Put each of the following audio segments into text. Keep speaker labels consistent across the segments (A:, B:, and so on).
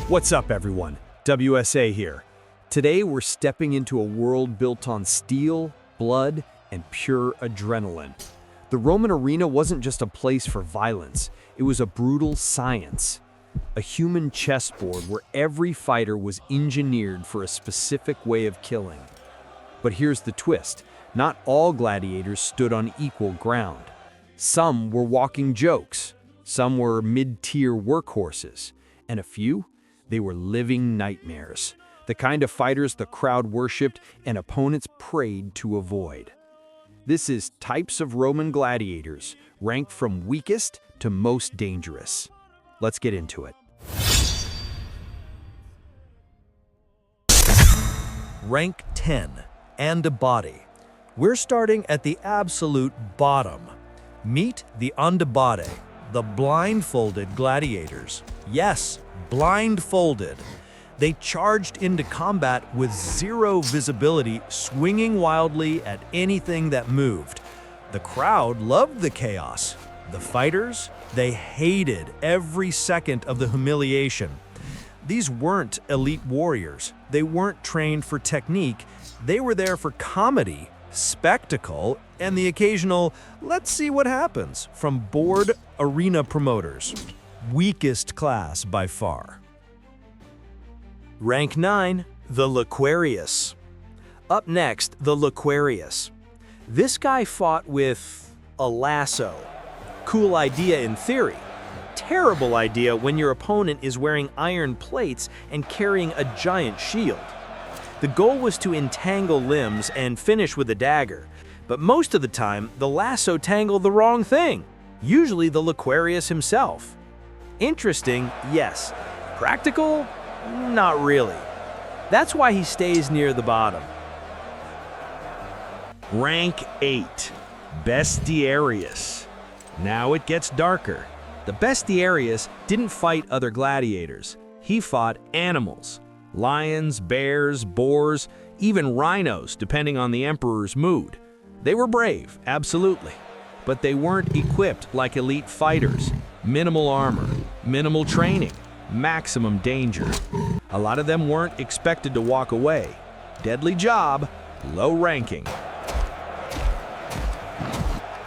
A: What's up, everyone? WSA here. Today we're stepping into a world built on steel, blood, and pure adrenaline. The Roman arena wasn't just a place for violence, it was a brutal science. A human chessboard where every fighter was engineered for a specific way of killing. But here's the twist, not all gladiators stood on equal ground. Some were walking jokes, some were mid-tier workhorses, and a few, they were living nightmares, the kind of fighters the crowd worshipped and opponents prayed to avoid. This is Types of Roman Gladiators, ranked from weakest to most dangerous. Let's get into it.
B: Rank 10, Andabatae. We're starting at the absolute bottom. Meet the Andabatae, the blindfolded gladiators. Yes, blindfolded. They charged into combat with zero visibility, swinging wildly at anything that moved. The crowd loved the chaos. The fighters, they hated every second of the humiliation. These weren't elite warriors. They weren't trained for technique. They were there for comedy, spectacle, and the occasional, let's see what happens, from bored arena promoters. Weakest class by far. Rank 9, the Laquearius. Up next, the Laquearius. This guy fought with a lasso. Cool idea in theory. Terrible idea when your opponent is wearing iron plates and carrying a giant shield. The goal was to entangle limbs and finish with a dagger, but most of the time, the lasso tangled the wrong thing, usually the Laquearius himself. Interesting, yes. Practical? Not really. That's why he stays near the bottom.
A: Rank 8, Bestiarius. Now it gets darker. The Bestiarius didn't fight other gladiators. He fought animals. Lions, bears, boars, even rhinos, depending on the emperor's mood. They were brave, absolutely. But they weren't equipped like elite fighters. Minimal armor, minimal training, maximum danger. A lot of them weren't expected to walk away. Deadly job, low ranking.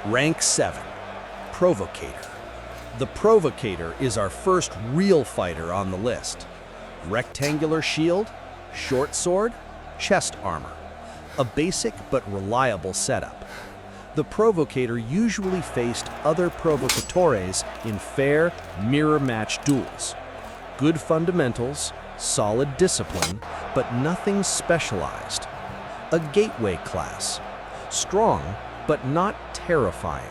B: Rank 7, Provocator. The Provocator is our first real fighter on the list. Rectangular shield, short sword, chest armor. A basic but reliable setup. The Provocator usually faced other Provocatores in fair, mirror-match duels. Good fundamentals, solid discipline, but nothing specialized. A gateway class. Strong, but not terrifying.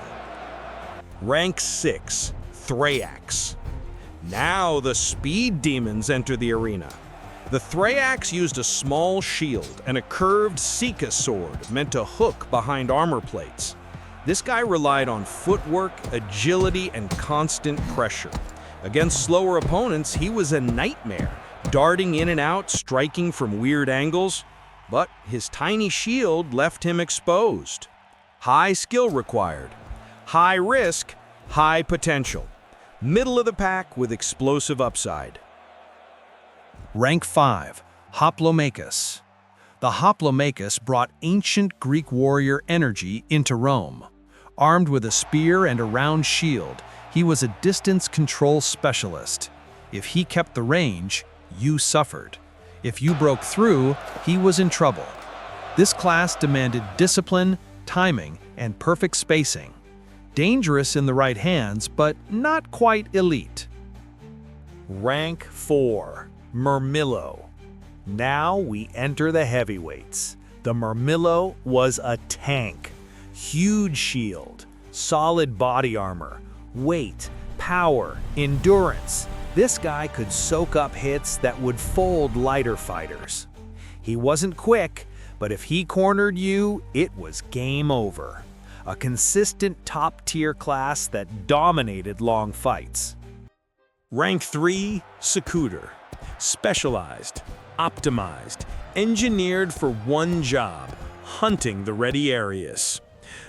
A: Rank 6, Thraex. Now the speed demons enter the arena. The Thraex used a small shield and a curved Secutor sword meant to hook behind armor plates. This guy relied on footwork, agility, and constant pressure. Against slower opponents, he was a nightmare, darting in and out, striking from weird angles. But his tiny shield left him exposed. High skill required. High risk, high potential. Middle of the pack with explosive upside.
B: Rank 5, Hoplomachus. The Hoplomachus brought ancient Greek warrior energy into Rome. Armed with a spear and a round shield, he was a distance control specialist. If he kept the range, you suffered. If you broke through, he was in trouble. This class demanded discipline, timing, and perfect spacing. Dangerous in the right hands, but not quite elite.
A: Rank 4, Murmillo. Now we enter the heavyweights. The Murmillo was a tank. Huge shield, solid body armor, weight, power, endurance. This guy could soak up hits that would fold lighter fighters. He wasn't quick, but if he cornered you, it was game over. A consistent top-tier class that dominated long fights. Rank 3, Secutor. Specialized, optimized, engineered for one job, hunting the Retiarius.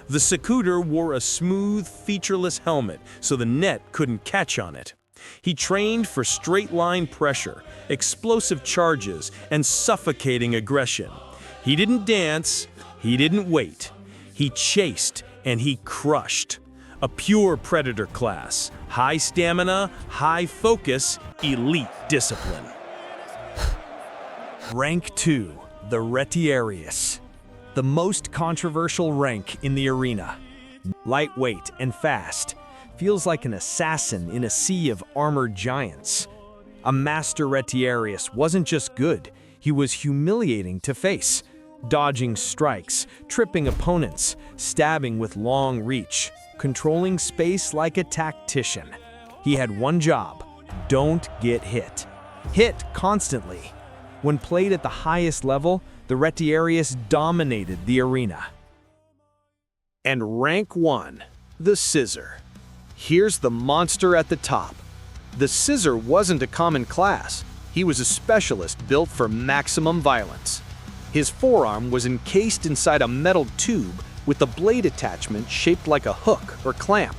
A: The Secutor wore a smooth, featureless helmet so the net couldn't catch on it.
C: He trained for straight-line pressure, explosive charges, and suffocating aggression. He didn't dance, he didn't wait. He chased and he crushed. A pure predator class, high stamina, high focus, elite discipline.
A: Rank 2, the Retiarius. The most controversial rank in the arena. Lightweight and fast. Feels like an assassin in a sea of armored giants. A master Retiarius wasn't just good, he was humiliating to face. Dodging strikes, tripping opponents, stabbing with long reach, controlling space like a tactician. He had one job: don't get hit. Hit constantly. When played at the highest level, the Retiarius dominated the arena. And rank 1, the Scissor. Here's the monster at the top. The Scissor wasn't a common class. He was a specialist built for maximum violence. His forearm was encased inside a metal tube with a blade attachment shaped like a hook or clamp.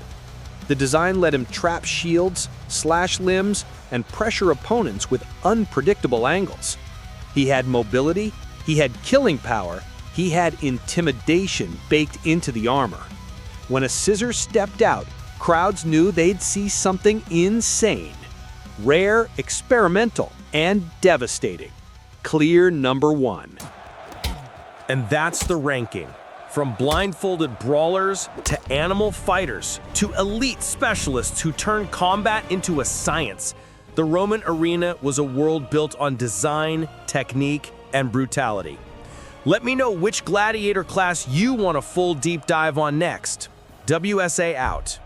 A: The design let him trap shields, slash limbs, and pressure opponents with unpredictable angles. He had mobility, he had killing power, he had intimidation baked into the armor. When a Scissor stepped out, crowds knew they'd see something insane. Rare, experimental, and devastating. Clear number 1.
C: And that's the ranking. From blindfolded brawlers to animal fighters to elite specialists who turn combat into a science, the Roman arena was a world built on design, technique, and brutality. Let me know which gladiator class you want a full deep dive on next. WSA out.